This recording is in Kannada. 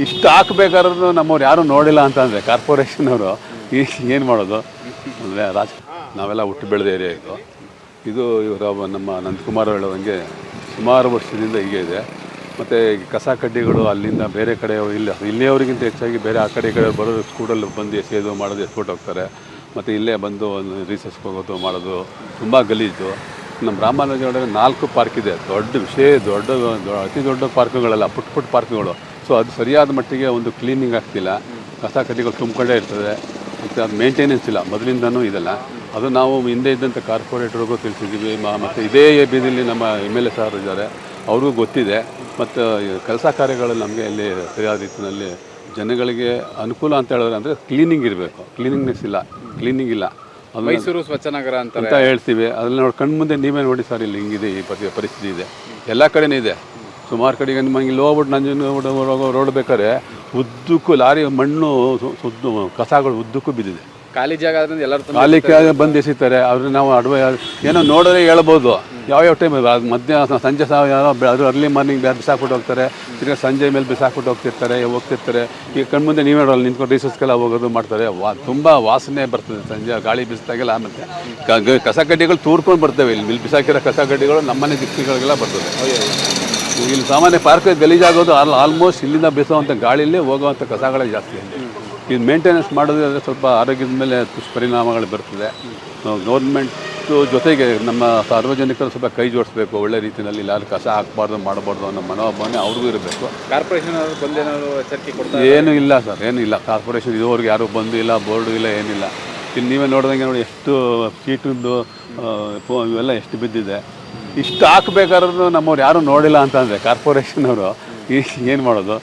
ಇಷ್ಟು ಹಾಕ್ಬೇಕಾದ್ರೂ ನಮ್ಮವ್ರು ಯಾರೂ ನೋಡಿಲ್ಲ ಅಂತಂದರೆ ಕಾರ್ಪೊರೇಷನವರು ಏನು ಮಾಡೋದು ಅಂದರೆ ನಾವೆಲ್ಲ ಹುಟ್ಟು ಬೆಳೆದ ಏರಿಯಾ ಇದು ಇವರ ನಮ್ಮ ನಂದಕುಮಾರ್ ಹೇಳೋದಂಗೆ ಸುಮಾರು ವರ್ಷದಿಂದ ಹೀಗೆ ಇದೆ. ಮತ್ತು ಕಸ ಕಡ್ಡಿಗಳು ಅಲ್ಲಿಂದ ಬೇರೆ ಕಡೆ ಇಲ್ಲಿಯವರಿಗಿಂತ ಹೆಚ್ಚಾಗಿ ಬೇರೆ ಆ ಕಡೆ ಬರೋದು ಸ್ಕೂಟಲ್ಲಿ ಬಂದು ಎಸೆಯೋದು ಮಾಡೋದು ಎಸ್ಬಿಟ್ಟು ಹೋಗ್ತಾರೆ. ಮತ್ತು ಇಲ್ಲೇ ಬಂದು ಒಂದು ರೀಸಸ್ಗೆ ಹೋಗೋದು ಮಾಡೋದು ತುಂಬ ಗಲೀಜು. ನಮ್ಮ ರಾಮಾನುಜನಗರ 4 ಪಾರ್ಕ್ ಇದೆ. ದೊಡ್ಡ ಅತಿ ದೊಡ್ಡ ಪಾರ್ಕ್ಗಳೆಲ್ಲ ಪುಟ್ಟ ಪಾರ್ಕ್ಗಳು. ಸೊ ಅದು ಸರಿಯಾದ ಮಟ್ಟಿಗೆ ಒಂದು ಕ್ಲೀನಿಂಗ್ ಆಗ್ತಿಲ್ಲ. ಕಸ ಕಡ್ಡಿಗಳು ತುಂಬಿಕೊಂಡೇ ಇರ್ತದೆ. ಮತ್ತು ಅದು ಮೇಂಟೆನೆನ್ಸ್ ಇಲ್ಲ ಮೊದಲಿಂದನೂ ಇದೆಲ್ಲ. ಅದು ನಾವು ಹಿಂದೆ ಇದ್ದಂಥ ಕಾರ್ಪೊರೇಟರ್ಗೂ ತಿಳಿಸಿದ್ದೀವಿ. ಮತ್ತು ಇದೇ ಬೀದಿಯಲ್ಲಿ ನಮ್ಮ MLA ಸಾರ್ ಇದ್ದಾರೆ, ಅವ್ರಿಗೂ ಗೊತ್ತಿದೆ. ಮತ್ತು ಕೆಲಸ ಕಾರ್ಯಗಳಲ್ಲಿ ನಮಗೆ ಇಲ್ಲಿ ಸರಿಯಾದ ರೀತಿಯಲ್ಲಿ ಜನಗಳಿಗೆ ಅನುಕೂಲ ಅಂತ ಹೇಳಿದ್ರೆ ಅಂದರೆ ಕ್ಲೀನಿಂಗ್ ಇರಬೇಕು. ಕ್ಲೀನಿಂಗ್ನೆಸ್ ಇಲ್ಲ, ಕ್ಲೀನಿಂಗ್ ಇಲ್ಲ. ಅದು ಮೈಸೂರು ಸ್ವಚ್ಛ ನಗರ ಅಂತ ಹೇಳ್ತೀವಿ. ಅದನ್ನು ನೋಡಿ ಕಣ್ಮುಂದೆ ನೀವೇ ನೋಡಿ ಸರ್, ಇಲ್ಲಿ ಹಿಂಗಿದೆ ಈ ಪರಿಸ್ಥಿತಿ ಇದೆ. ಎಲ್ಲ ಕಡೆನೇ ಇದೆ. ಸುಮಾರು ಕಡೆಗೆ ನಿಮಗೆ ಇಲ್ಲಿ ಹೋಗ್ಬಿಟ್ಟು ನಂಜನಗೂಡು ರೋಡ್ ಬೇಕಾದ್ರೆ ಉದ್ದಕ್ಕೂ ಲಾರಿ ಮಣ್ಣು ಕಸಗಳು ಉದ್ದಕ್ಕೂ ಬಿದ್ದಿದೆ. ಖಾಲಿ ಜಾಗ ಆದ್ರಿಂದ ಎಲ್ಲರೂ ಖಾಲಿ ಬಂದು ಎಸಿತಾರೆ. ಅವ್ರಿಗೆ ನಾವು ಏನೋ ನೋಡಿದ್ರೆ ಹೇಳ್ಬೋದು. ಯಾವ್ಯಾವ ಟೈಮ್ ಸಂಜೆ ಅದು ಅರ್ಲಿ ಮಾರ್ನಿಂಗ್ ಬಿಸಾಕ್ಬಿಟ್ಟು ಹೋಗ್ತಾರೆ. ತಿರ್ಗಿ ಸಂಜೆ ಮೇಲೆ ಬಿಸಾಕ್ಬಿಟ್ಟು ಹೋಗ್ತಿರ್ತಾರೆ. ಈಗ ಕಣ್ಮುಂದೆ ನೀವೇ ನೋಡಲ್ಲ, ನಿಂತ್ಕೊಂಡು ರೀಸಸ್ಗೆಲ್ಲ ಹೋಗೋದು ಮಾಡ್ತಾರೆ. ತುಂಬ ವಾಸನೆ ಬರ್ತದೆ ಸಂಜೆ ಗಾಳಿ ಬಿಸಿದಾಗೆಲ್ಲ. ಮತ್ತು ಕಸ ಕಡ್ಡಿಗಳು ತೂರ್ಕೊಂಡು ಬರ್ತವೆ. ಇಲ್ಲಿ ಬಿಸಾಕಿರೋ ಕಸ ಕಡ್ಡಿಗಳು ನಮ್ಮನೆ ದಿಕ್ಕಿಗಳಿಗೆಲ್ಲ ಬರ್ತದೆ. ಇಲ್ಲಿ ಸಾಮಾನ್ಯ ಪಾರ್ಕ್ ಗಲೀಜಾಗೋದು ಆಲ್ಮೋಸ್ಟ್ ಇಲ್ಲಿಂದ ಬೀಸುವಂಥ ಗಾಳಿಯಲ್ಲಿ ಹೋಗುವಂಥ ಕಸಗಳೇ ಜಾಸ್ತಿ. ಇದು ಮೇಂಟೆನೆನ್ಸ್ ಮಾಡೋದಾದರೆ ಸ್ವಲ್ಪ ಆರೋಗ್ಯದ ಮೇಲೆ ದುಷ್ಪರಿಣಾಮಗಳು ಬರ್ತದೆ. ಗೌರ್ಮೆಂಟು ಜೊತೆಗೆ ನಮ್ಮ ಸಾರ್ವಜನಿಕರು ಸ್ವಲ್ಪ ಕೈ ಜೋಡಿಸ್ಬೇಕು. ಒಳ್ಳೆ ರೀತಿಯಲ್ಲಿ ಇಲ್ಲಿ ಕಸ ಹಾಕಬಾರ್ದು ಮಾಡಬಾರ್ದು ಅನ್ನೋ ಮನೋಭಾವನೆ ಅವ್ರಿಗೂ ಇರಬೇಕು. ಕಾರ್ಪೊರೇಷನ್ ಬಂದೇನಾದ್ರು ಎಚ್ಚರಿಕೆ ಕೊಡ್ತಾರೆ? ಏನೂ ಇಲ್ಲ ಸರ್, ಏನೂ ಇಲ್ಲ. ಕಾರ್ಪೊರೇಷನ್ ಇದುವರೆಗೆ ಯಾರೂ ಬಂದು ಇಲ್ಲ, ಬೋರ್ಡು ಇಲ್ಲ, ಏನಿಲ್ಲ. ಇಲ್ಲಿ ನೀವೇ ನೋಡಿದಂಗೆ ನೋಡಿ ಎಷ್ಟು ಸೀಟುದ್ದು ಇವೆಲ್ಲ ಎಷ್ಟು ಬಿದ್ದಿದೆ. ಇಷ್ಟು ಹಾಕ್ಬೇಕಾದ್ರೂ ನಮ್ಮವ್ರು ಯಾರೂ ನೋಡಿಲ್ಲ ಅಂತಂದರೆ ಕಾರ್ಪೊರೇಷನವರು ಏನು ಮಾಡೋದು.